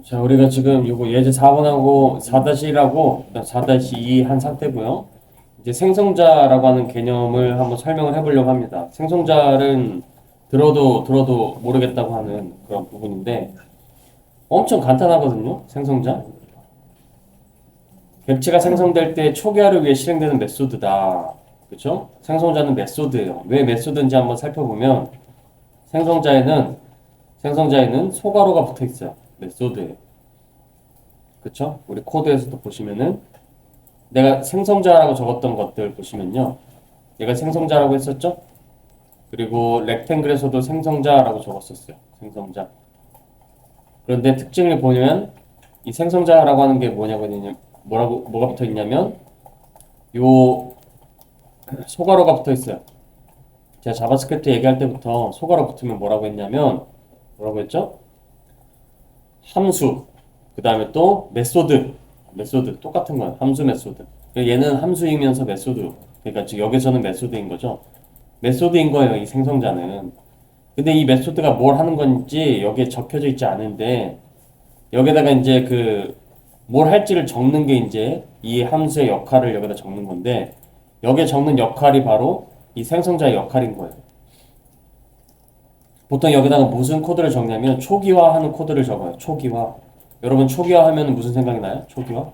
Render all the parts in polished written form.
자, 우리가 지금 요거 예제 4번하고 4-1하고 4-2 한 상태고요. 이제 생성자라고 하는 개념을 한번 설명을 해보려고 합니다. 생성자는 들어도 모르겠다고 하는 그런 부분인데 엄청 간단하거든요. 생성자. 객체가 생성될 때 초기화를 위해 실행되는 메소드다. 그렇죠? 생성자는 메소드예요. 왜 메소드인지 한번 살펴보면 생성자에는 소괄호가 붙어 있어요. 메소드예요. 그쵸? 우리 코드에서도 보시면은 내가 생성자라고 적었던 것들 보시면요. 얘가 생성자라고 했었죠? 그리고 렉탱글에서도 생성자라고 적었었어요. 생성자. 그런데 특징을 보면 이 생성자라고 하는 게 뭐가 붙어 있냐면 요 소괄호가 붙어 있어요. 제가 자바스크립트 얘기할 때부터 소괄호 붙으면 뭐라고 했죠? 함수, 그 다음에 또 메소드 똑같은 거예요. 함수 메소드. 얘는 함수이면서 메소드. 그러니까 지금 여기서는 메소드인 거죠. 메소드인 거예요. 이 생성자는. 근데 이 메소드가 뭘 하는 건지 여기에 적혀져 있지 않은데 여기다가 이제 뭘 할지를 적는 게 이제 이 함수의 역할을 여기다 적는 건데 여기에 적는 역할이 바로 이 생성자의 역할인 거예요. 보통 여기다가 무슨 코드를 적냐면 초기화하는 코드를 적어요. 초기화. 여러분 초기화 하면 무슨 생각이 나요? 초기화?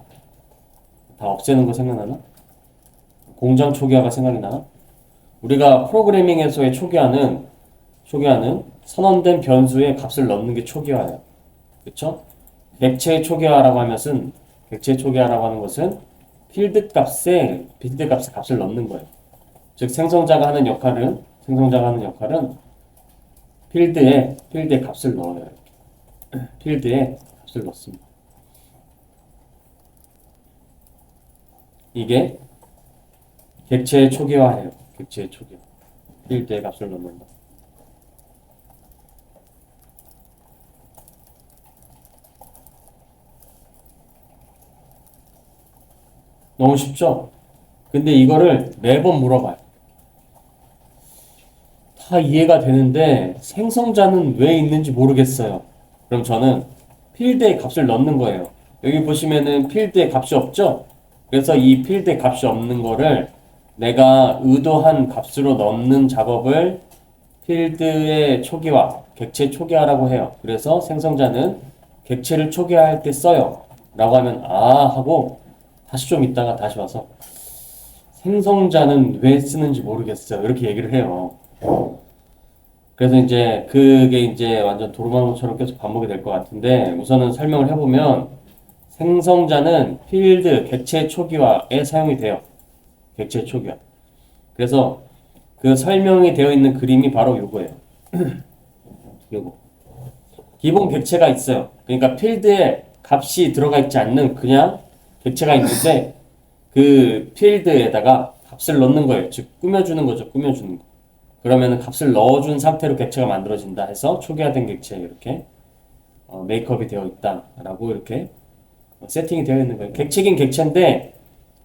다 없애는 거 생각나나? 공정 초기화가 생각이 나나? 우리가 프로그래밍에서의 초기화는 선언된 변수에 값을 넣는 게 초기화예요. 그쵸? 객체의 초기화라고 하는 것은 필드 값에 값을 넣는 거예요. 즉 생성자가 하는 역할은 필드에 값을 넣어요. 필드에 값을 넣습니다. 이게 객체의 초기화예요. 객체의 초기화. 필드에 값을 넣는다. 너무 쉽죠? 근데 이거를 매번 물어봐요. 다 이해가 되는데 생성자는 왜 있는지 모르겠어요. 그럼 저는 필드에 값을 넣는 거예요. 여기 보시면은 필드에 값이 없죠? 그래서 이 필드에 값이 없는 거를 내가 의도한 값으로 넣는 작업을 필드의 초기화, 객체 초기화라고 해요. 그래서 생성자는 객체를 초기화할 때 써요. 라고 하면 하고 다시 좀 있다가 다시 와서 생성자는 왜 쓰는지 모르겠어요. 이렇게 얘기를 해요. 그래서 이제 그게 이제 완전 도루마무처럼 계속 반복이 될 것 같은데 우선은 설명을 해보면 생성자는 필드 객체 초기화에 사용이 돼요. 객체 초기화. 그래서 그 설명이 되어 있는 그림이 바로 요거예요. 요거. 기본 객체가 있어요. 그러니까 필드에 값이 들어가 있지 않는 그냥 객체가 있는데 그 필드에다가 값을 넣는 거예요. 즉 꾸며주는 거죠. 꾸며주는 거. 그러면은 값을 넣어준 상태로 객체가 만들어진다 해서 초기화된 객체 이렇게 메이크업이 되어 있다라고 이렇게 세팅이 되어 있는 거예요. 객체긴 객체인데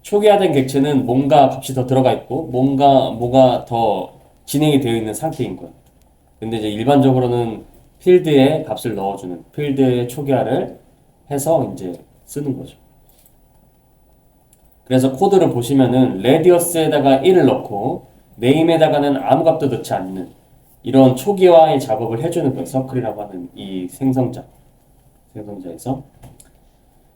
초기화된 객체는 뭔가 값이 더 들어가 있고 뭐가 더 진행이 되어 있는 상태인 거예요. 근데 이제 일반적으로는 필드에 값을 넣어주는 필드의 초기화를 해서 이제 쓰는 거죠. 그래서 코드를 보시면은 레디어스에다가 1을 넣고 네임에다가는 아무 값도 넣지 않는 이런 초기화의 작업을 해주는 거예요. 서클이라고 하는 이 생성자에서.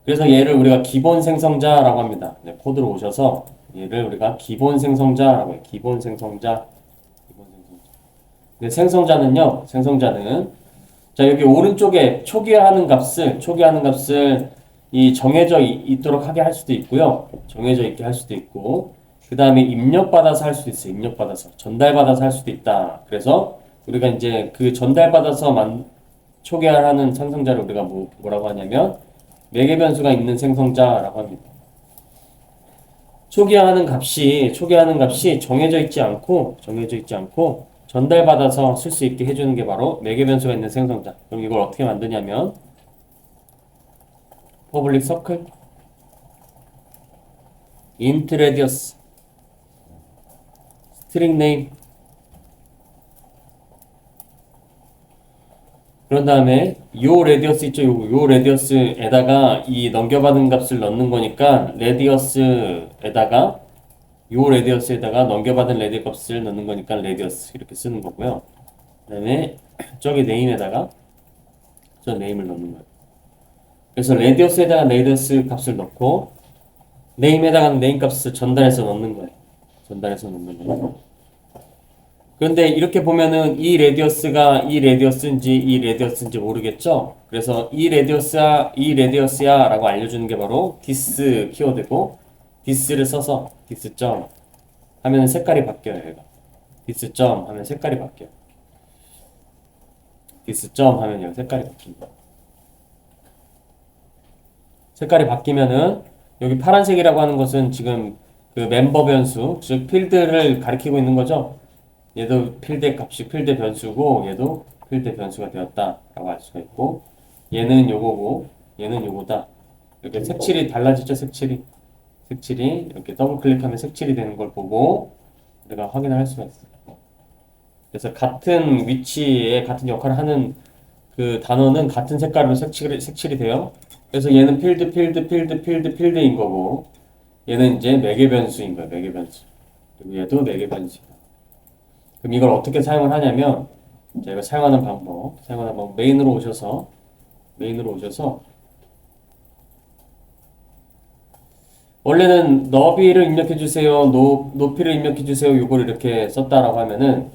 그래서 얘를 우리가 기본 생성자라고 합니다. 네, 코드로 오셔서 얘를 우리가 기본 생성자라고 해요. 기본 생성자. 근데 생성자는 자 여기 오른쪽에 초기화하는 값을 이 정해져 있도록 하게 할 수도 있고요. 정해져 있게 할 수도 있고 그 다음에 입력받아서 할 수도 있어요. 입력받아서 전달받아서 할 수도 있다. 그래서 우리가 이제 그 전달받아서 초기화하는 생성자를 우리가 뭐라고 하냐면 매개 변수가 있는 생성자라고 합니다. 초기화하는 값이 정해져 있지 않고 전달받아서 쓸 수 있게 해주는 게 바로 매개 변수가 있는 생성자. 그럼 이걸 어떻게 만드냐면 public circle int radius string name 그런 다음에 요 레디어스 있죠? 요 레디어스에다가 이 넘겨받은 값을 넣는 거니까 레디어스에다가 요 레디어스에다가 넘겨받은 레디 값을 넣는 거니까 레디어스 이렇게 쓰는 거고요. 그다음에 저기 네임에다가 저 네임을 넣는 거예요. 그래서 레디어스에다가 레디어스 값을 넣고 네임에다가 네임 값을 전달해서 넣는 거예요. 전달해서 넣는 거예요. 그런데 이렇게 보면은 이 레디어스인지 이 레디어스인지 모르겠죠? 그래서 이 레디어스야 라고 알려주는 게 바로 this 키워드고 this를 써서 this 점 하면 색깔이 바뀌어요. 얘가 this 점 하면 색깔이 바뀌어요. this 점 하면 얘가 색깔이 바뀝니다. 색깔이 바뀌면은 여기 파란색이라고 하는 것은 지금 그 멤버 변수 즉 필드를 가리키고 있는 거죠. 얘도 필드 값이 필드 변수고 얘도 필드 변수가 되었다라고 알 수가 있고 얘는 요거고 얘는 요거다. 이렇게 색칠이 달라지죠. 색칠이 이렇게 더블 클릭하면 색칠이 되는 걸 보고 우리가 확인을 할 수가 있어요. 그래서 같은 위치에 같은 역할을 하는 그 단어는 같은 색깔로 색칠이 돼요. 그래서 얘는 필드인 거고 얘는 이제 매개 변수인 거예요. 매개 변수. 그리고 얘도 매개 변수다. 그럼 이걸 어떻게 사용을 하냐면 제가 사용하는 방법 메인으로 오셔서 원래는 너비를 입력해 주세요, 높이를 입력해 주세요. 요걸 이렇게 썼다라고 하면은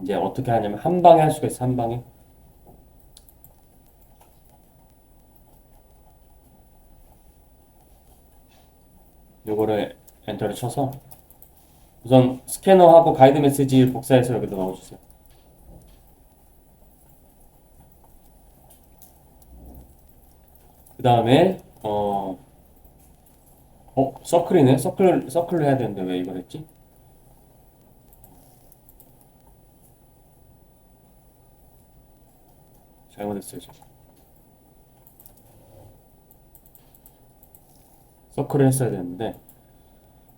이제 어떻게 하냐면 한 방에 할 수가 있어. 한 방에 요거를 엔터를 쳐서 우선 스캐너하고 가이드 메시지 복사해서 여기다 넣어주세요. 그 다음에 서클이네. 서클로 해야 되는데 왜 이걸 했지? 잘못했어요, 지금. 서클을 했어야 되는데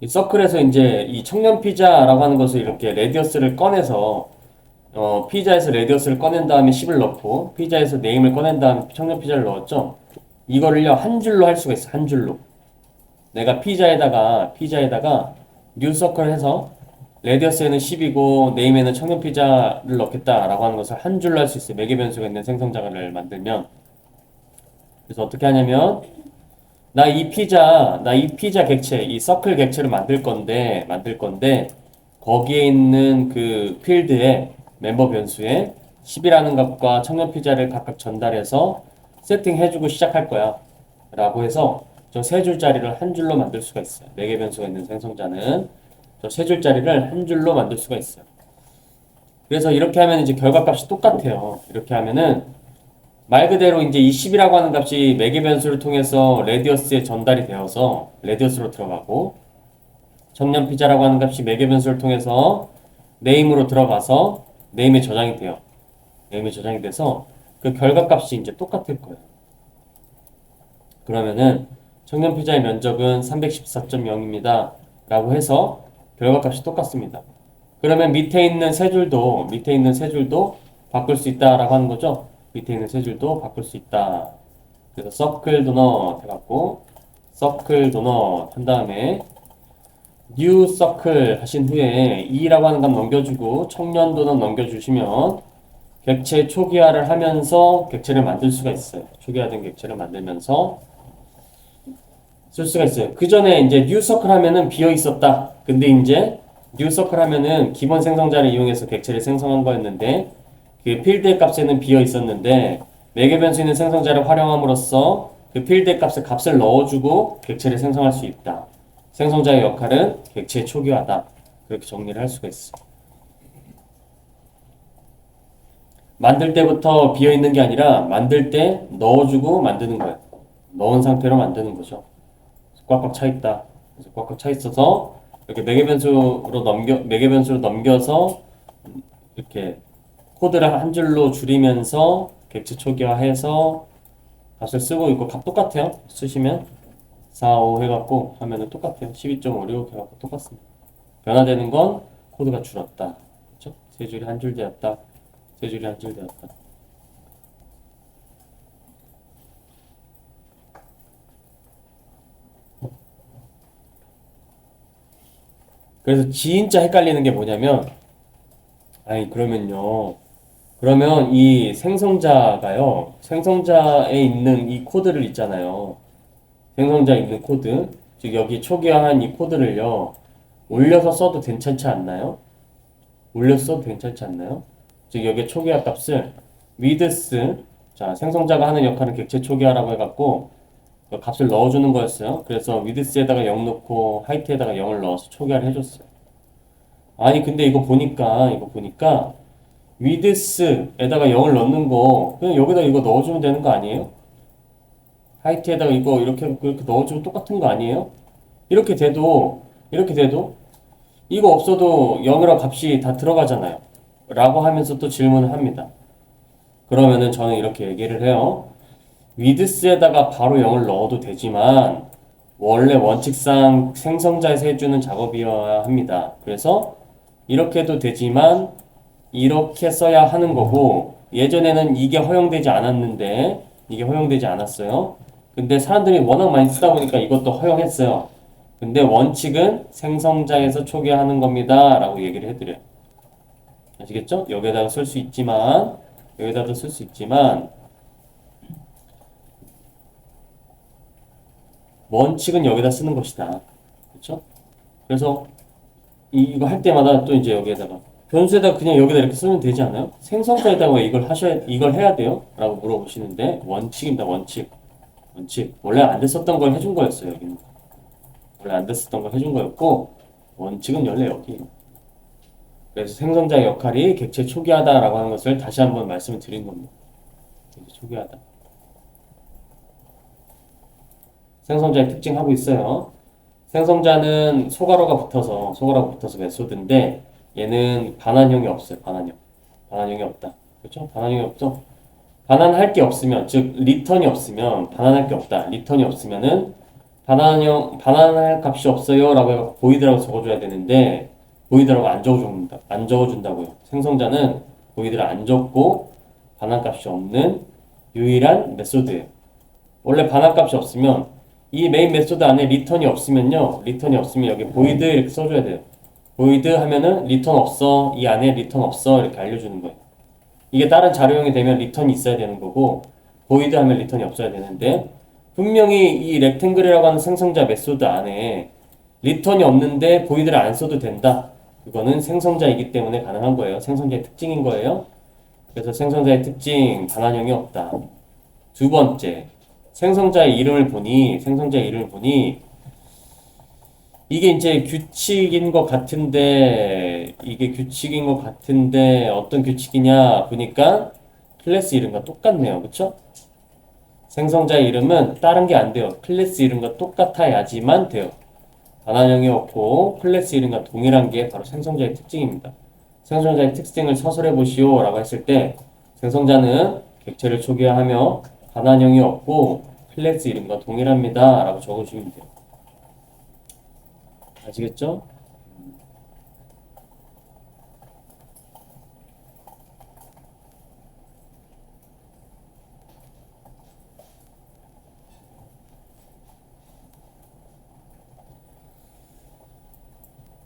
이 서클에서 이제 이 청년 피자라고 하는 것을 이렇게 레디어스를 꺼내서 피자에서 레디어스를 꺼낸 다음에 10을 넣고 피자에서 네임을 꺼낸 다음에 청년 피자를 넣었죠. 이거를요 한 줄로 할 수가 있어. 한 줄로. 내가 피자에다가 뉴 서클 해서 레디어스에는 10이고 네임에는 청년 피자를 넣겠다라고 하는 것을 한 줄로 할 수 있어요. 매개 변수가 있는 생성자를 만들면. 그래서 어떻게 하냐면 나 이 피자 객체, 이 서클 객체를 만들 건데 거기에 있는 그 필드에 멤버 변수에 10이라는 값과 청년 피자를 각각 전달해서 세팅해주고 시작할 거야. 라고 해서 저 세 줄짜리를 한 줄로 만들 수가 있어요. 네 개 변수가 있는 생성자는 저 세 줄짜리를 한 줄로 만들 수가 있어요. 그래서 이렇게 하면 이제 결과값이 똑같아요. 이렇게 하면은 말 그대로 이제 이 10이라고 하는 값이 매개 변수를 통해서 레디어스에 전달이 되어서 레디어스로 들어가고 청년 피자라고 하는 값이 매개 변수를 통해서 네임으로 들어가서 네임에 저장이 돼요. 네임에 저장이 돼서 그 결과값이 이제 똑같을 거예요. 그러면은 청년 피자의 면적은 314.0입니다. 라고 해서 결과값이 똑같습니다. 그러면 밑에 있는 세 줄도 바꿀 수 있다라고 하는 거죠. 밑에 있는 세 줄도 바꿀 수 있다. 그래서 서클 도넛 해갖고 서클 도넛 한 다음에 뉴 서클 하신 후에 2라고 하는 값 넘겨주고 청년 도넛 넘겨주시면 객체 초기화를 하면서 객체를 만들 수가 있어요. 초기화된 객체를 만들면서 쓸 수가 있어요. 그 전에 이제 뉴 서클 하면은 비어 있었다. 근데 이제 뉴 서클 하면은 기본 생성자를 이용해서 객체를 생성한 거였는데 그 필드의 값에는 비어 있었는데 매개 변수 있는 생성자를 활용함으로써 그 필드의 값을 넣어주고 객체를 생성할 수 있다. 생성자의 역할은 객체 초기화다. 그렇게 정리를 할 수가 있어. 만들 때부터 비어 있는 게 아니라 만들 때 넣어주고 만드는 거야. 넣은 상태로 만드는 거죠. 꽉꽉 차 있다. 그래서 꽉꽉 차 있어서 이렇게 매개 변수로 넘겨서 이렇게 코드를 한 줄로 줄이면서 객체 초기화해서 값을 쓰고 있고 값 똑같아요. 쓰시면 4, 5 해갖고 하면은 똑같아요. 12.56 해갖고 똑같습니다. 변화되는 건 코드가 줄었다. 그렇죠? 세 줄이 한 줄 되었다. 세 줄이 한 줄 되었다. 그래서 진짜 헷갈리는 게 뭐냐면, 아니, 그러면 이 생성자가요, 생성자에 있는 이 코드를 있잖아요. 생성자에 있는 코드, 즉 여기 초기화한 이 코드를요, 올려서 써도 괜찮지 않나요? 올려서 써도 괜찮지 않나요? 즉 여기에 초기화 값을 width, 자, 생성자가 하는 역할은 객체 초기화라고 해갖고 그 값을 넣어주는 거였어요. 그래서 width에다가 0 넣고 height에다가 0을 넣어서 초기화를 해줬어요. 아니 근데 이거 보니까 width에다가 0을 넣는 거 그냥 여기다 이거 넣어주면 되는 거 아니에요? height에다가 이거 이렇게 넣어주면 똑같은 거 아니에요? 이렇게 돼도 이거 없어도 0이라고 값이 다 들어가잖아요. 라고 하면서 또 질문을 합니다. 그러면은 저는 이렇게 얘기를 해요. width에다가 바로 0을 넣어도 되지만 원래 원칙상 생성자에서 해주는 작업이어야 합니다. 그래서 이렇게 해도 되지만 이렇게 써야 하는 거고 예전에는 이게 허용되지 않았어요. 근데 사람들이 워낙 많이 쓰다 보니까 이것도 허용했어요. 근데 원칙은 생성자에서 초기화하는 겁니다. 라고 얘기를 해드려요. 아시겠죠? 여기다가 쓸 수 있지만 원칙은 여기다 쓰는 것이다. 그렇죠? 그래서 이거 할 때마다 또 이제 여기에다가 변수에다가 그냥 여기다 이렇게 쓰면 되지 않아요? 생성자에다가 왜 이걸 해야 돼요? 라고 물어보시는데 원칙입니다. 원칙. 원래 안 됐었던 걸 해준 거였어요. 여기는. 원래 안 됐었던 걸 해준 거였고 원칙은 원래 여기. 그래서 생성자의 역할이 객체 초기화다라고 하는 것을 다시 한번 말씀을 드린 겁니다. 객체 초기화다. 생성자의 특징 하고 있어요. 생성자는 소괄호가 붙어서 메소드인데 얘는 반환형이 없어요. 반환형이 없다. 그렇죠? 반환형이 없죠? 반환할 게 없으면, 즉 리턴이 없으면 반환할 게 없다. 리턴이 없으면은 반환할 값이 없어요라고 해서 보이드라고 적어줘야 되는데 보이드라고 안 적어준다고요. 생성자는 보이드를 안 적고 반환값이 없는 유일한 메소드예요. 원래 반환값이 없으면 이 메인 메소드 안에 리턴이 없으면 여기 보이드 이렇게 써줘야 돼요. 보이드 하면은 리턴 없어, 이 안에 리턴 없어 이렇게 알려주는 거예요. 이게 다른 자료형이 되면 리턴이 있어야 되는 거고 보이드 하면 리턴이 없어야 되는데 분명히 이 렉탱글이라고 하는 생성자 메소드 안에 리턴이 없는데 보이드를 안 써도 된다. 그거는 생성자이기 때문에 가능한 거예요. 생성자의 특징인 거예요. 그래서 생성자의 특징, 반환형이 없다. 두 번째, 생성자의 이름을 보니 이게 이제 규칙인 것 같은데 어떤 규칙이냐 보니까 클래스 이름과 똑같네요. 그쵸? 생성자의 이름은 다른 게 안 돼요. 클래스 이름과 똑같아야지만 돼요. 반환형이 없고 클래스 이름과 동일한 게 바로 생성자의 특징입니다. 생성자의 특징을 서술해 보시오 라고 했을 때 생성자는 객체를 초기화하며 반환형이 없고 클래스 이름과 동일합니다 라고 적어주면 돼요. 아시겠죠?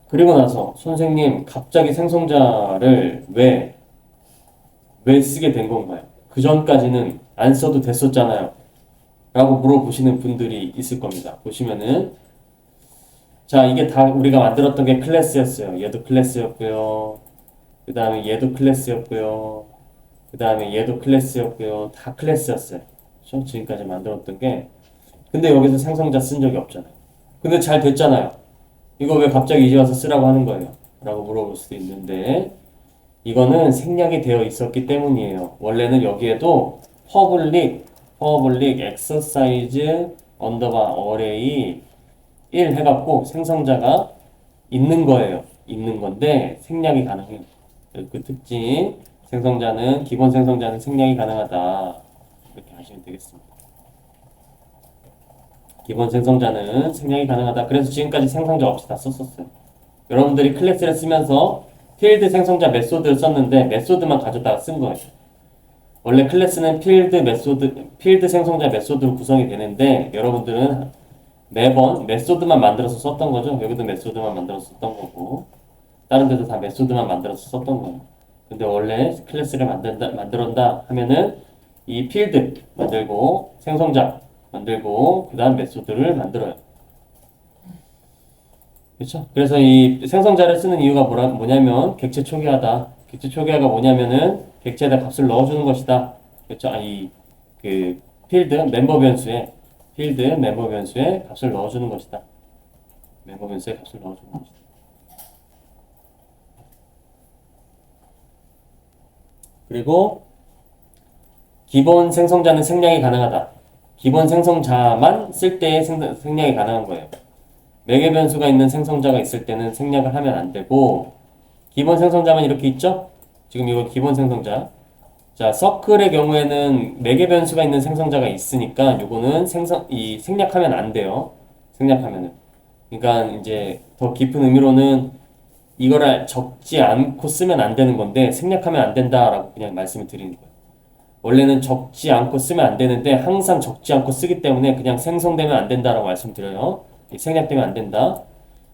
그리고 나서 선생님 갑자기 생성자를 왜 쓰게 된 건가요? 그 전까지는 안 써도 됐었잖아요. 라고 물어보시는 분들이 있을 겁니다. 보시면은 자 이게 다 우리가 만들었던 게 클래스였어요. 얘도 클래스였고요. 그 다음에 얘도 클래스였고요. 그 다음에 얘도 클래스였고요. 다 클래스였어요. 그렇죠? 지금까지 만들었던 게 근데 여기서 생성자 쓴 적이 없잖아요. 근데 잘 됐잖아요. 이거 왜 갑자기 이제 와서 쓰라고 하는 거예요? 라고 물어볼 수도 있는데 이거는 생략이 되어 있었기 때문이에요. 원래는 여기에도 public exercise underbar array 1 해갖고 생성자가 있는 거예요. 있는 건데 생략이 가능해요. 그 특징 기본 생성자는 생략이 가능하다. 이렇게 하시면 되겠습니다. 기본 생성자는 생략이 가능하다. 그래서 지금까지 생성자 없이 다 썼었어요. 여러분들이 클래스를 쓰면서 필드 생성자 메소드를 썼는데 메소드만 가져다가 쓴 거예요. 원래 클래스는 필드 생성자 메소드로 구성이 되는데 여러분들은 매번 메소드만 만들어서 썼던 거죠. 여기도 메소드만 만들어서 썼던 거고, 다른 데도 다 메소드만 만들어서 썼던 거예요. 근데 원래 클래스를 만들었다 하면은 이 필드 만들고 생성자 만들고 그 다음 메소드를 만들어요. 그렇죠? 그래서 이 생성자를 쓰는 이유가 뭐냐면 객체 초기화다. 객체 초기화가 뭐냐면은 객체에다 값을 넣어주는 것이다. 그렇죠? 그 필드 멤버 변수에 값을 넣어주는 것이다. 멤버 변수에 값을 넣어주는 것이다. 그리고 기본 생성자는 생략이 가능하다. 기본 생성자만 쓸 때에 생략이 가능한 거예요. 매개 변수가 있는 생성자가 있을 때는 생략을 하면 안 되고, 기본 생성자만 이렇게 있죠? 지금 이거 기본 생성자. 자, 서클의 경우에는 매개 변수가 있는 생성자가 있으니까 요거는 생략하면 안 돼요. 생략하면은. 그러니까 이제 더 깊은 의미로는 이거를 적지 않고 쓰면 안 되는 건데 생략하면 안 된다라고 그냥 말씀을 드리는 거예요. 원래는 적지 않고 쓰면 안 되는데 항상 적지 않고 쓰기 때문에 그냥 생성되면 안 된다라고 말씀드려요. 생략되면 안 된다.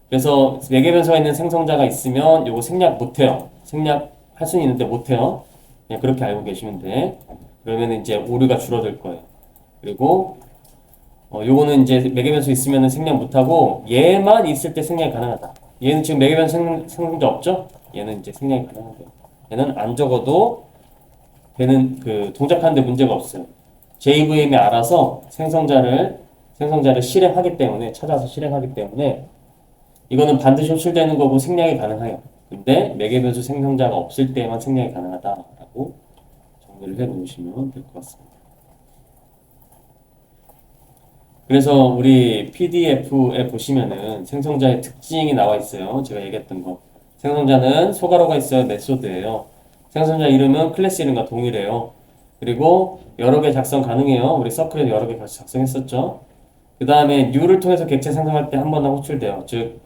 그래서 매개 변수가 있는 생성자가 있으면 요거 생략 못 해요. 생략할 수는 있는데 못 해요. 그냥 그렇게 알고 계시면 돼. 그러면 이제 오류가 줄어들 거예요. 그리고 요거는 이제 매개 변수 있으면 생략 못 하고 얘만 있을 때 생략이 가능하다. 얘는 지금 매개 변수 생성자 없죠? 얘는 이제 생략이 가능한 거예요. 얘는 안 적어도 되는 그 동작하는데 문제가 없어요. JVM이 알아서 생성자를 실행하기 때문에 찾아서 실행하기 때문에 이거는 반드시 호출되는 거고 생략이 가능해요. 근데 매개 변수 생성자가 없을 때만 생략이 가능하다라고 정리를 해 놓으시면 될 것 같습니다. 그래서 우리 PDF에 보시면은 생성자의 특징이 나와 있어요. 제가 얘기했던 거. 생성자는 소괄호가 있어요. 메소드예요. 생성자 이름은 클래스 이름과 동일해요. 그리고 여러 개 작성 가능해요. 우리 서클에도 여러 개 같이 작성했었죠. 그 다음에 new를 통해서 객체 생성할 때 한 번 더 호출돼요. 즉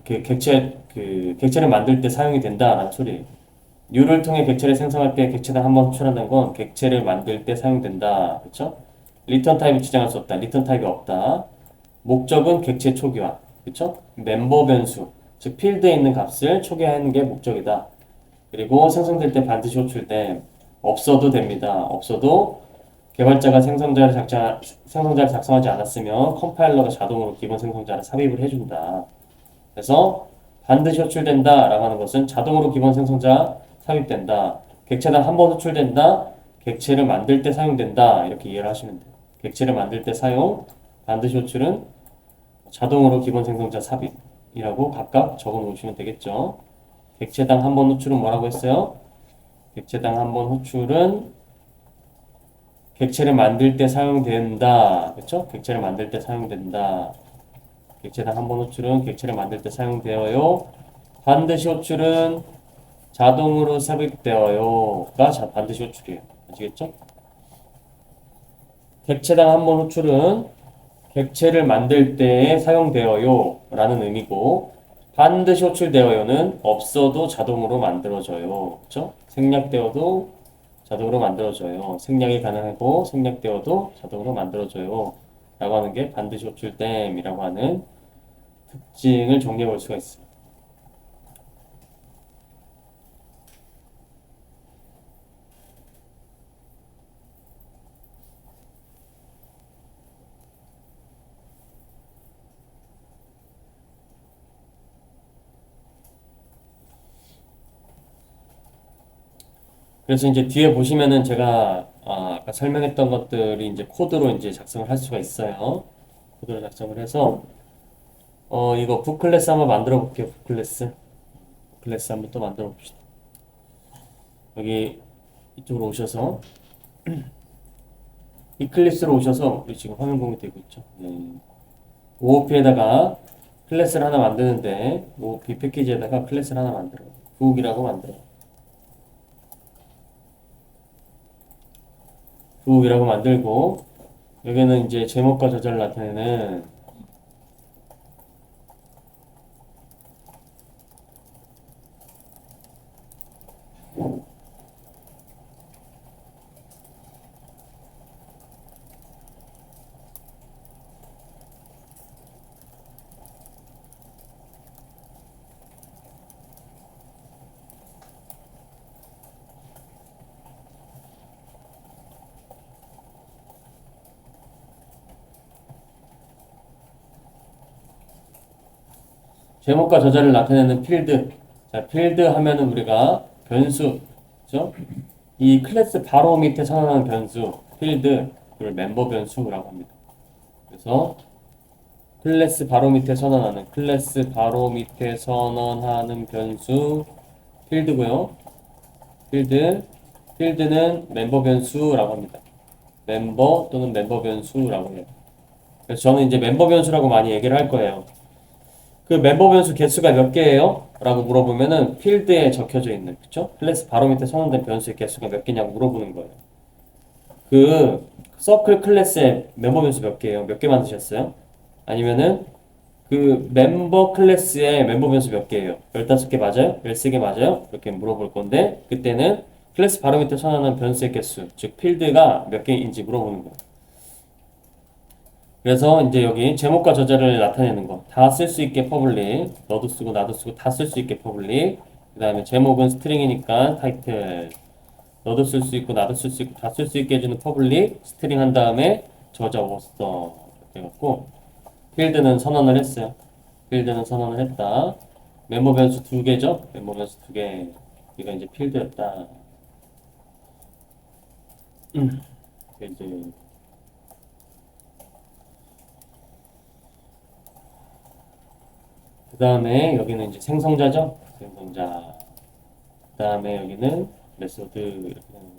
객체를 만들 때 사용이 된다라는 소리예요. new를 통해 객체를 생성할 때 객체당 한 번 호출한다는 건 객체를 만들 때 사용된다. 그렇죠? 리턴 타입을 지정할 수 없다. 리턴 타입이 없다. 목적은 객체 초기화. 그쵸? 멤버 변수. 즉, 필드에 있는 값을 초기화하는 게 목적이다. 그리고 생성될 때 반드시 호출돼. 없어도 됩니다. 없어도 개발자가 생성자를 작성하지 않았으면 컴파일러가 자동으로 기본 생성자를 삽입을 해준다. 그래서 반드시 호출된다 라고 하는 것은 자동으로 기본 생성자 삽입된다. 객체당 한 번 호출된다. 객체를 만들 때 사용된다. 이렇게 이해를 하시면 돼요. 객체를 만들 때 사용, 반드시 호출은 자동으로 기본 생성자 삽입이라고 각각 적어 놓으시면 되겠죠. 객체당 한 번 호출은 뭐라고 했어요? 객체당 한 번 호출은 객체를 만들 때 사용된다. 그렇죠? 객체를 만들 때 사용된다. 객체당 한 번 호출은 객체를 만들 때 사용되어요. 반드시 호출은 자동으로 삽입되어요가 반드시 호출이에요. 아시겠죠? 객체당 한 번 호출은 객체를 만들 때에 사용되어요 라는 의미고 반드시 호출되어요는 없어도 자동으로 만들어져요. 그렇죠? 생략되어도 자동으로 만들어져요. 생략이 가능하고 생략되어도 자동으로 만들어져요. 라고 하는 게 반드시 호출됨이라고 하는 특징을 정리해 볼 수가 있어요. 그래서 이제 뒤에 보시면은 제가 아까 설명했던 것들이 이제 코드로 이제 작성을 할 수가 있어요. 코드로 작성을 해서 이거 북클래스 한번 만들어 볼게요. 북클래스 한번 또 만들어 봅시다. 여기 이쪽으로 오셔서 이클립스로 오셔서 우리 지금 화면 공유 되고 있죠. 네. OOP에다가 클래스를 하나 만드는데 OOP 패키지에다가 클래스를 하나 만들어요. 부욱이라고 만들어요. 부욱이라고 만들고 여기는 이제 제목과 저자를 나타내는 제목과 저자를 나타내는 필드. 자, 필드 하면은 우리가 변수, 그죠? 이 클래스 바로 밑에 선언하는 변수, 필드, 그걸 멤버 변수라고 합니다. 그래서 클래스 바로 밑에 선언하는 변수, 필드고요. 필드는 멤버 변수라고 합니다. 멤버 또는 멤버 변수라고 해요. 그래서 저는 이제 멤버 변수라고 많이 얘기를 할 거예요. 그 멤버 변수 개수가 몇 개예요? 라고 물어보면은 필드에 적혀져 있는, 그쵸? 클래스 바로 밑에 선언된 변수의 개수가 몇 개냐고 물어보는 거예요. 그 서클 클래스의 멤버 변수 몇 개예요? 몇 개 만드셨어요? 아니면은 그 멤버 클래스의 멤버 변수 몇 개예요? 15개 맞아요? 13개 맞아요? 이렇게 물어볼 건데 그때는 클래스 바로 밑에 선언하는 변수의 개수, 즉 필드가 몇 개인지 물어보는 거예요. 그래서 이제 여기 제목과 저자를 나타내는 거 다 쓸 수 있게 퍼블릭, 너도 쓰고 나도 쓰고 다 쓸 수 있게 퍼블릭. 그 다음에 제목은 스트링이니까 타이틀, 너도 쓸 수 있고 나도 쓸 수 있고 다 쓸 수 있게 해주는 퍼블릭 스트링 한 다음에 저자 워스터 이렇게 해갖고 필드는 선언을 했어요. 필드는 선언을 했다. 멤버 변수 두 개죠? 멤버 변수 두 개. 이거 이제 필드였다. 이제 그 다음에 여기는 이제 생성자죠? 생성자. 그 다음에 여기는 메소드 이렇게 되는 거죠.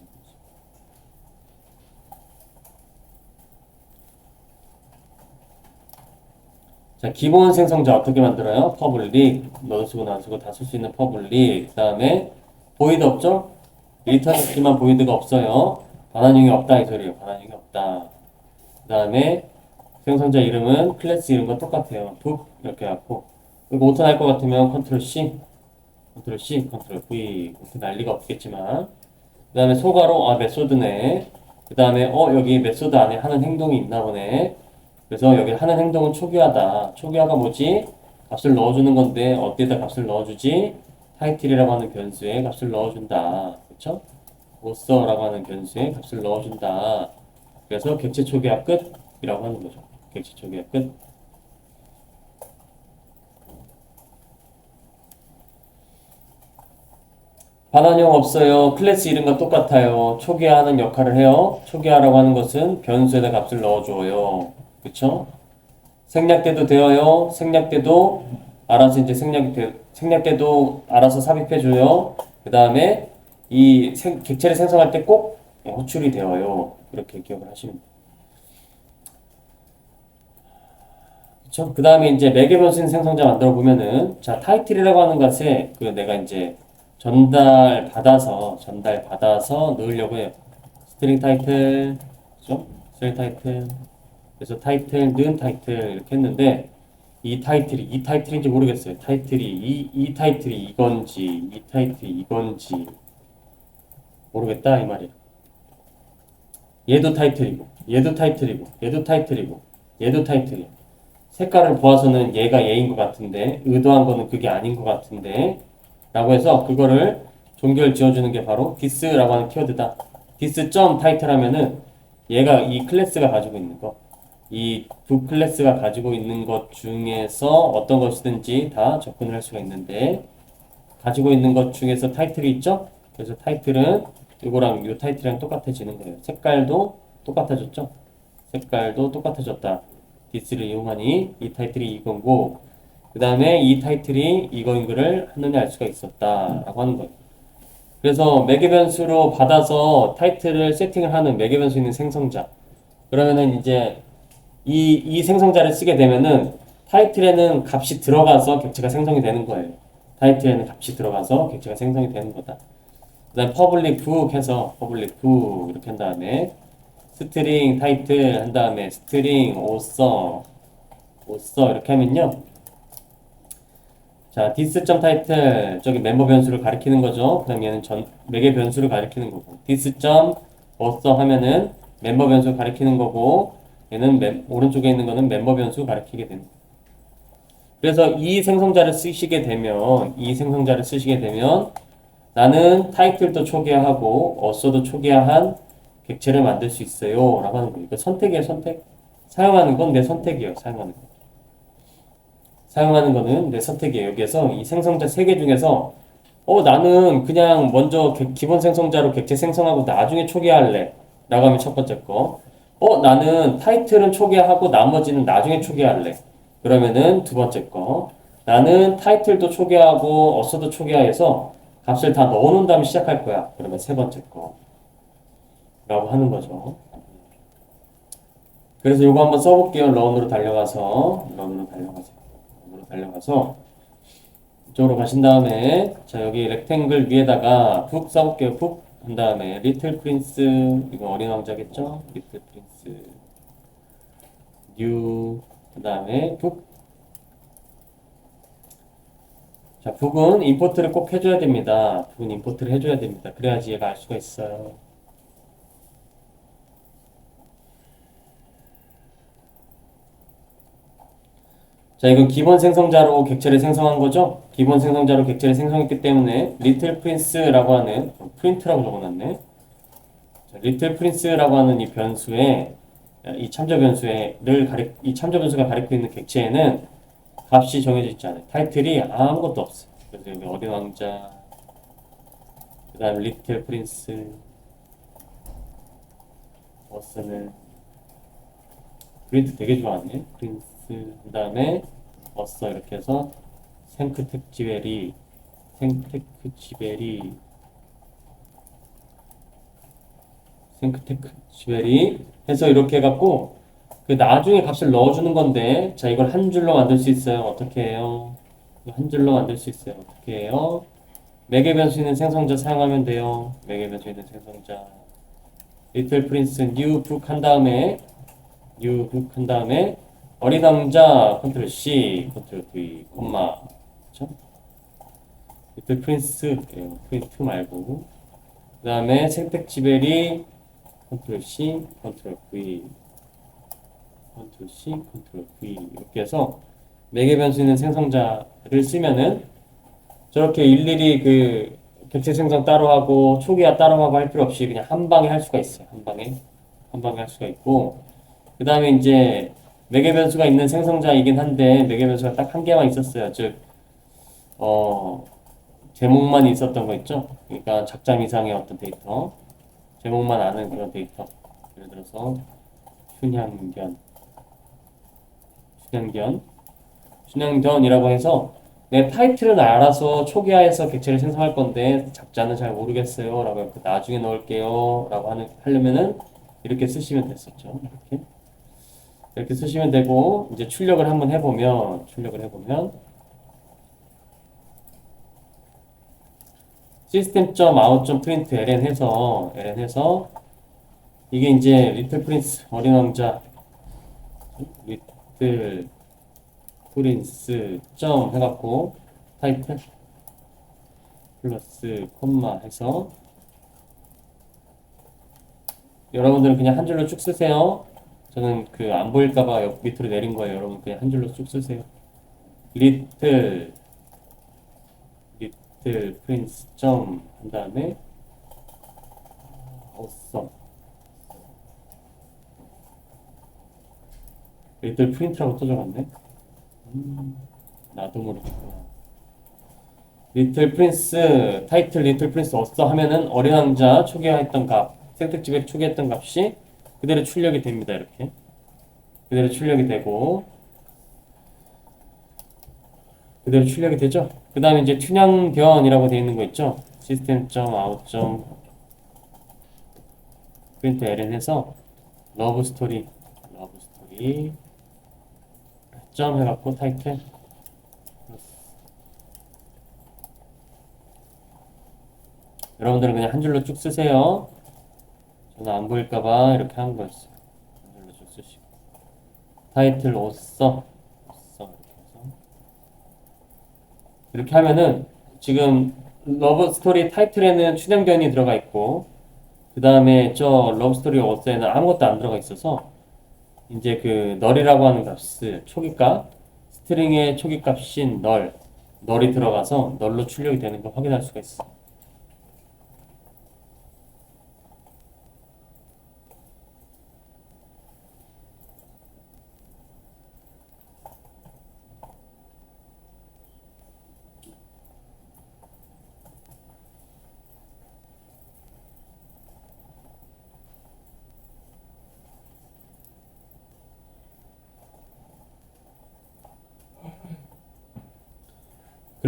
자, 기본 생성자 어떻게 만들어요? 퍼블릭, 너도 쓰고 나도 쓰고 다 쓸 수 있는 퍼블릭. 그 다음에 보이드 없죠? 리턴했지만 보이드가 없어요. 반환형이 없다 이 소리예요. 반환형이 없다. 그 다음에 생성자 이름은 클래스 이름과 똑같아요. 북 이렇게 해갖고 이거 오토 날 것 같으면 컨트롤 C, 컨트롤 C, 컨트롤 V 오토 날 리가 없겠지만 그 다음에 소가로 메소드네. 그 다음에 여기 메소드 안에 하는 행동이 있나 보네. 그래서 여기 하는 행동은 초기화다. 초기화가 뭐지? 값을 넣어주는 건데 어디에다 값을 넣어주지? 타이틀이라고 하는 변수에 값을 넣어준다. 그쵸? 오서라고 하는 변수에 값을 넣어준다. 그래서 객체 초기화 끝이라고 하는 거죠. 객체 초기화 끝. 반환형 없어요. 클래스 이름과 똑같아요. 초기화하는 역할을 해요. 초기화라고 하는 것은 변수에다 값을 넣어줘요. 그쵸? 생략돼도 되어요. 생략돼도 알아서 이제 생략돼도 알아서 삽입해줘요. 그 다음에 이 객체를 생성할 때 꼭 호출이 되어요. 그렇게 기억을 하시면 돼요. 그쵸? 그 다음에 이제 매개 변수인 생성자 만들어 보면은 자 타이틀이라고 하는 것에 그 내가 이제 전달 받아서 넣으려고 해요. 스트링 타이틀, 그죠? 스트링 타이틀. 그래서 타이틀, 는 타이틀 이렇게 했는데 이 타이틀인지 모르겠어요. 이 타이틀이 이건지 이 타이틀이 이건지 모르겠다 이 말이에요. 얘도 타이틀이고 얘도 타이틀이고 얘도 타이틀이고 얘도 타이틀이에요. 색깔을 보아서는 얘가 얘인 것 같은데 의도한 거는 그게 아닌 것 같은데 라고 해서 그거를 종결 지어주는 게 바로 this라고 하는 키워드다. this.title 하면은 얘가 이 클래스가 가지고 있는 거, 이 두 클래스가 가지고 있는 것 중에서 어떤 것이든지 다 접근을 할 수가 있는데 가지고 있는 것 중에서 타이틀이 있죠? 그래서 타이틀은 이거랑 이 타이틀이랑 똑같아지는 거예요. 색깔도 똑같아졌죠? 색깔도 똑같아졌다. this를 이용하니 이 타이틀이 이건고 그 다음에 이 타이틀이 이거인 거를 한눈에 알 수가 있었다 라고 하는 거예요. 그래서 매개 변수로 받아서 타이틀을 세팅을 하는 매개 변수 있는 생성자. 그러면은 이제 이 생성자를 쓰게 되면은 타이틀에는 값이 들어가서 객체가 생성이 되는 거예요. 타이틀에는 값이 들어가서 객체가 생성이 되는 거다. 그 다음 퍼블릭 북 해서 퍼블릭 북 이렇게 한 다음에 스트링 타이틀 한 다음에 스트링 오서 이렇게 하면요. 자, this.title 저기 멤버 변수를 가리키는 거죠. 그다음 얘는 매개 변수를 가리키는 거고 this.author 하면은 멤버 변수 가리키는 거고 얘는 오른쪽에 있는 거는 멤버 변수 가리키게 되는 거예요. 그래서 이 생성자를 쓰시게 되면 나는 타이틀도 초기화하고 author도 초기화한 객체를 만들 수 있어요 라고 하는 거예요. 이거 선택이에요. 선택. 사용하는 건 내 선택이에요. 사용하는 거. 사용하는 거는 내 선택이에요. 여기에서 이 생성자 3개 중에서 나는 그냥 먼저 기본 생성자로 객체 생성하고 나중에 초기화할래 라고 하면 첫 번째 거. 나는 타이틀은 초기화하고 나머지는 나중에 초기화할래. 그러면은 두 번째 거. 나는 타이틀도 초기화하고 어서도 초기화해서 값을 다 넣어놓은 다음에 시작할 거야. 그러면 세 번째 거. 라고 하는 거죠. 그래서 요거 한번 써볼게요. 런으로 달려가서 이쪽으로 가신 다음에 자 여기 렉탱글 위에다가 북 써볼게요. 북 한 다음에 리틀 프린스 이거 어린 왕자겠죠? 리틀 프린스 뉴 그 다음에 북. 자 북은 임포트를 꼭 해줘야 됩니다. 북은 임포트를 해줘야 됩니다. 그래야지 얘가 알 수가 있어요. 자, 이건 기본 생성자로 객체를 생성한 거죠? 기본 생성자로 객체를 생성했기 때문에 리틀 프린스라고 하는 프린트라고 적어놨네. 자, 리틀 프린스라고 하는 이 변수에 이 참조 변수에를 이 참조 변수가 가리키고 있는 객체에는 값이 정해져 있지 않아요. 타이틀이 아무것도 없어요. 그래서 여기 어린 왕자, 그 다음에 리틀 프린스, 어스는 프린트 되게 좋아하네. 프린스, 그 다음에 어서 이렇게 해서 생크텍지베리 해서 이렇게 해갖고 그 나중에 값을 넣어주는 건데 자 이걸 한 줄로 만들 수 있어요. 어떻게 해요? 한 줄로 만들 수 있어요. 어떻게 해요? 매개 변수 있는 생성자 사용하면 돼요. 매개 변수 있는 생성자 리틀 프린스 뉴북한 다음에 어린 왕자 컨트롤 C 컨트롤 V 콤마 그쵸? 리틀 프린스 프린트 말고 그 다음에 생텍지베리 컨트롤 C 컨트롤 V 컨트롤 C 컨트롤 V 이렇게 해서 매개 변수 있는 생성자를 쓰면은 저렇게 일일이 그 객체 생성 따로 하고 초기화 따로 하고 할 필요 없이 그냥 한 방에 할 수가 있어요. 한 방에 할 수가 있고 그 다음에 이제 매개 변수가 있는 생성자이긴 한데 매개 변수가 딱 한 개만 있었어요. 즉 제목만 있었던 거 있죠? 그러니까 작장 이상의 어떤 데이터 제목만 아는 그런 데이터 예를 들어서 춘향견이라고 해서 내 타이틀은 알아서 초기화해서 객체를 생성할 건데 작자는 잘 모르겠어요 라고 나중에 넣을게요 라고 하려면은 이렇게 쓰시면 됐었죠. 이렇게 쓰시면 되고 이제 출력을 한번 해보면 system.out.print ln 해서 이게 이제 리틀 프린스 어린 왕자 리틀 프린스 점 해갖고 타이틀 플러스 콤마 해서 여러분들은 그냥 한 줄로 쭉 쓰세요. 저는 그 안 보일까봐 옆 밑으로 내린 거예요. 여러분 그냥 한 줄로 쭉 쓰세요. 리틀 프린스 점 한 다음에 어썸 리틀 프린트라고 또 적었네. 나도 모르겠구나. 리틀 프린스 타이틀 리틀 프린스 어썸 하면은 어린 왕자 초기화했던 값 생특집에 초기했던 값이 그대로 출력이 됩니다. 이렇게 그대로 출력이 되고 그대로 출력이 되죠. 그 다음에 이제 춘향견이라고 되어 있는 거 있죠. system.out.print ln 해서 러브스토리 점 해갖고 타이틀 여러분들은 그냥 한 줄로 쭉 쓰세요. 저는 안 보일까봐 이렇게 한 거였어요. 한 줄로 쭉 쓰시고 타이틀 오써 이렇게 하면은 지금 러브 스토리 타이틀에는 춘향견이 들어가 있고 그 다음에 저 러브 스토리 어서에는 아무것도 안 들어가 있어서 이제 그 널이라고 하는 값을 초기값 스트링의 초기값인 널이 들어가서 널로 출력이 되는 걸 확인할 수가 있어.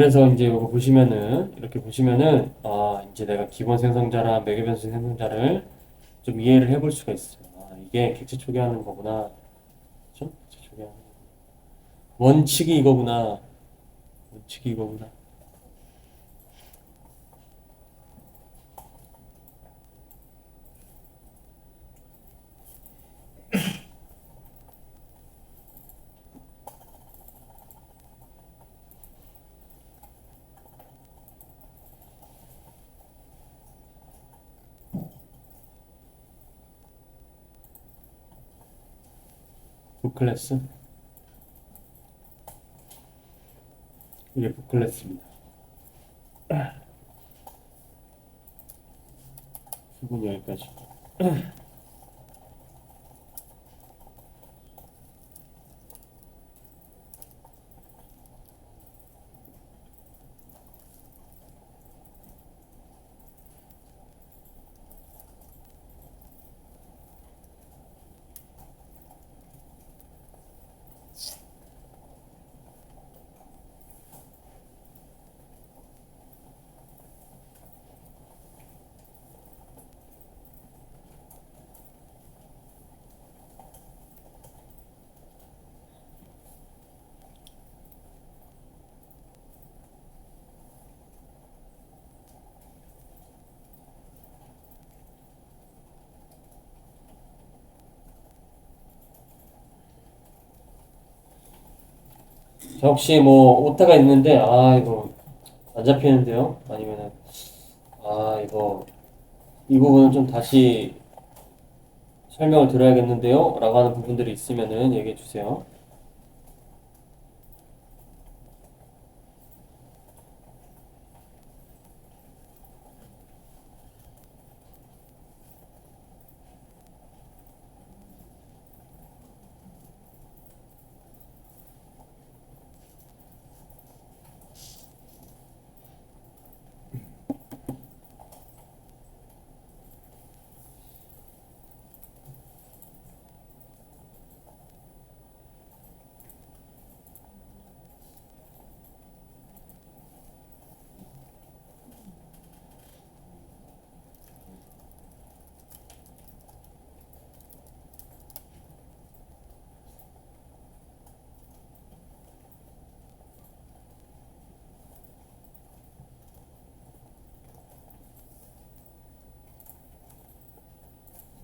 그래서 이제 이거 보시면은 이렇게 보시면은 아 이제 내가 기본 생성자랑 매개 변수 생성자를 좀 이해를 해볼 수가 있어요. 아 이게 객체 초기화하는 거구나. 그렇죠? 객체 초기화하는 거. 원칙이 이거구나. 원칙이 이거구나. 북클래스 이게 북클래스입니다. 수분 여기까지. 자, 혹시 뭐 오타가 있는데 아 이거 안 잡히는데요? 아니면은 아 이거 이 부분은 좀 다시 설명을 드려야겠는데요? 라고 하는 부분들이 있으면은 얘기해 주세요.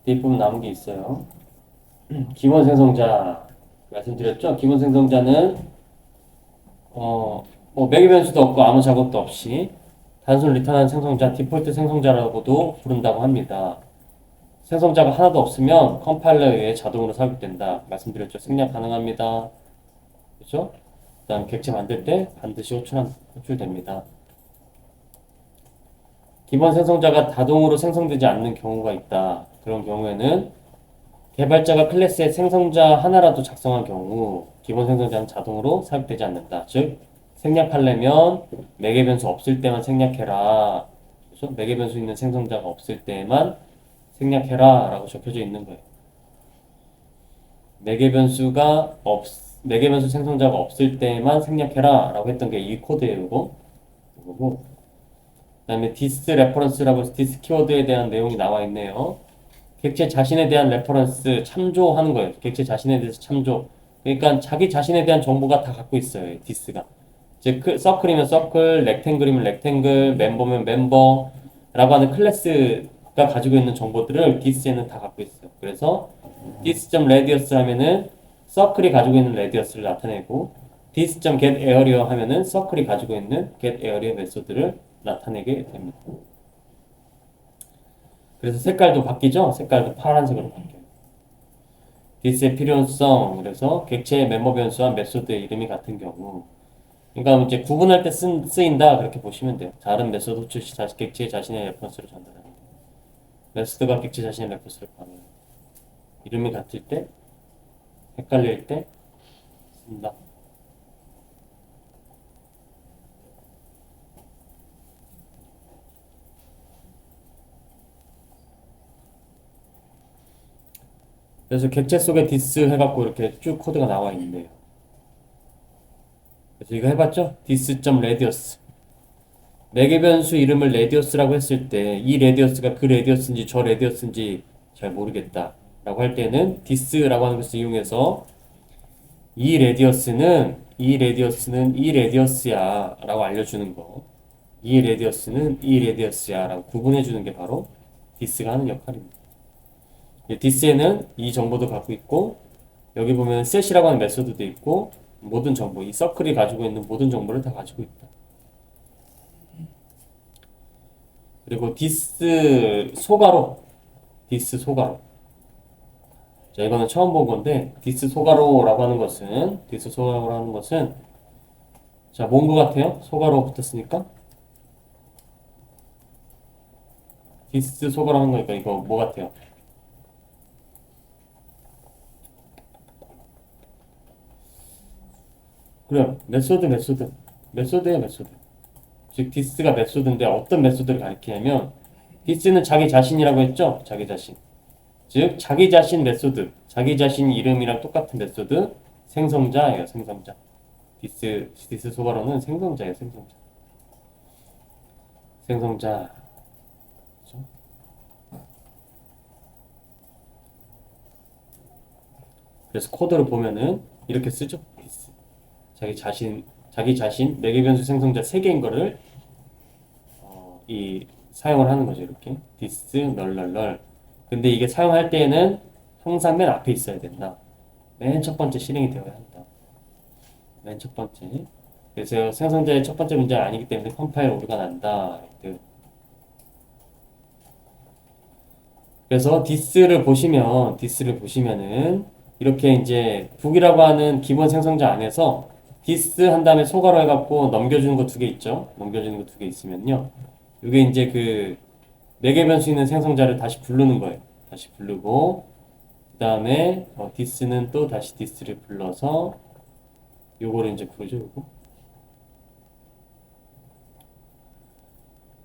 뒷부분 남은 게 있어요. 기본 생성자 말씀드렸죠? 기본 생성자는 뭐 매개 변수도 없고 아무 작업도 없이 단순 리턴한 생성자, 디폴트 생성자라고도 부른다고 합니다. 생성자가 하나도 없으면 컴파일러에 의해 자동으로 삽입된다. 말씀드렸죠? 생략 가능합니다. 그렇죠? 그다음 객체 만들 때 반드시 호출됩니다. 기본 생성자가 자동으로 생성되지 않는 경우가 있다. 그런 경우에는 개발자가 클래스에 생성자 하나라도 작성한 경우 기본 생성자는 자동으로 삽입되지 않는다. 즉 생략하려면 매개 변수 없을 때만 생략해라. 그렇죠? 매개 변수 있는 생성자가 없을 때만 생략해라 라고 적혀져 있는 거예요. 매개 변수가 매개 변수 생성자가 없을 때만 생략해라 라고 했던 게 이 코드예요. 이거고 그 다음에 디스 레퍼런스라고 해서 디스 키워드에 대한 내용이 나와 있네요. 객체 자신에 대한 레퍼런스 참조하는 거예요. 객체 자신에 대해서 참조. 그러니까 자기 자신에 대한 정보가 다 갖고 있어요. 디스가. 즉 서클이면 서클, 렉탱글이면 렉탱글, 멤버면 멤버라고 하는 클래스가 가지고 있는 정보들을 디스에는 다 갖고 있어요. 그래서 dis.radius 하면은 서클이 가지고 있는 레디어스를 나타내고 dis.getArea 하면은 서클이 가지고 있는 getArea 메소드를 나타내게 됩니다. 그래서 색깔도 바뀌죠? 색깔도 파란색으로 바뀌어요. 디스의 필요성, 그래서 객체의 멤버 변수와 메소드의 이름이 같은 경우. 그러니까 이제 구분할 때 쓰인다 그렇게 보시면 돼요. 다른 메소드 호출 시 객체 자신의 레퍼런스를 전달합니다. 메소드가 객체 자신의 레퍼런스를 포함해요. 이름이 같을 때, 헷갈릴 때 쓴다. 그래서 객체 속에 디스 해갖고 이렇게 쭉 코드가 나와 있는데요. 그래서 이거 해봤죠? this.radius. 매개 변수 이름을 radius라고 했을 때 이 radius가 그 radius인지 저 radius인지 잘 모르겠다 라고 할 때는 this라고 하는 것을 이용해서 이 radius야 라고 알려주는 거. 이 radius야 라고 구분해 주는 게 바로 this가 하는 역할입니다. this에는 이 정보도 갖고 있고 여기 보면 set이라고 하는 메소드도 있고 모든 정보, 이 서클이 가지고 있는 모든 정보를 다 가지고 있다. 그리고 this 소가로 자, 이거는 처음 본 건데 this 소가로라고 하는 것은 자, 뭔 것 같아요? 소가로 붙었으니까 this 소가로 하는 거니까 이거 뭐 같아요? 그래요. 메소드예요, 메소드. 즉 this가 메소드인데 어떤 메소드를 가리키냐면 this는 자기 자신이라고 했죠? 자기 자신. 즉 자기 자신 메소드, 자기 자신 이름이랑 똑같은 메소드 생성자예요, 생성자. this 소가로는 생성자예요, 생성자. 생성자. 그렇죠? 그래서 코드를 보면은 이렇게 쓰죠. this. 자기 자신 매개 변수 생성자 3개인 거를 사용을 하는 거죠, 이렇게. this 널. 근데 이게 사용할 때에는 항상 맨 앞에 있어야 된다. 맨 첫 번째 실행이 되어야 한다. 맨 첫 번째. 그래서 생성자의 첫 번째 문제가 아니기 때문에 컴파일 오류가 난다. 그래서 this를 보시면은 이렇게 이제 북이라고 하는 기본 생성자 안에서 this 한 다음에 소가로 해갖고 넘겨주는 거 2개 있죠. 넘겨주는 거 2개 있으면요. 이게 이제 그 4개 변수 있는 생성자를 다시 부르는 거예요. 다시 부르고 그 다음에 this는 또 다시 this를 불러서 요거를 이제 부르죠. 요거.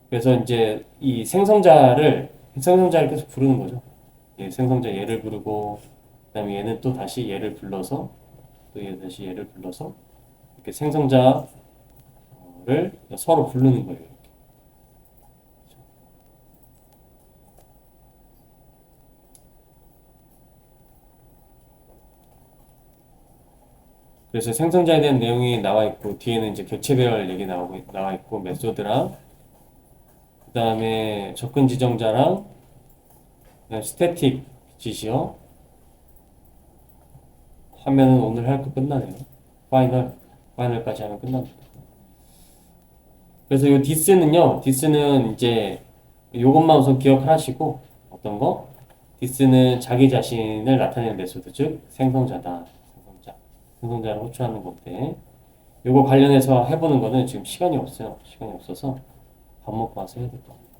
그래서 이제 이 생성자를 계속 부르는 거죠. 생성자 얘를 부르고 그 다음에 얘는 또 다시 얘를 불러서 또 얘 다시 얘를 불러서 이렇게 생성자를 서로 부르는 거예요. 이렇게. 그래서 생성자에 대한 내용이 나와 있고 뒤에는 이제 객체 배열 얘기 나와 있고 메소드랑 그 다음에 접근 지정자랑 그다음에 스태틱 짓이요. 하면은 오늘 할 거 끝나네요. 파이널까지 하면 끝납니다. 그래서 이 디스는 이제 요것만 우선 기억하시고 어떤 거? 디스는 자기 자신을 나타내는 메소드, 즉 생성자다. 생성자를 호출하는 건데 요거 관련해서 해보는 거는 지금 시간이 없어요. 시간이 없어서 밥 먹고 와서 해야 될 것 같아요.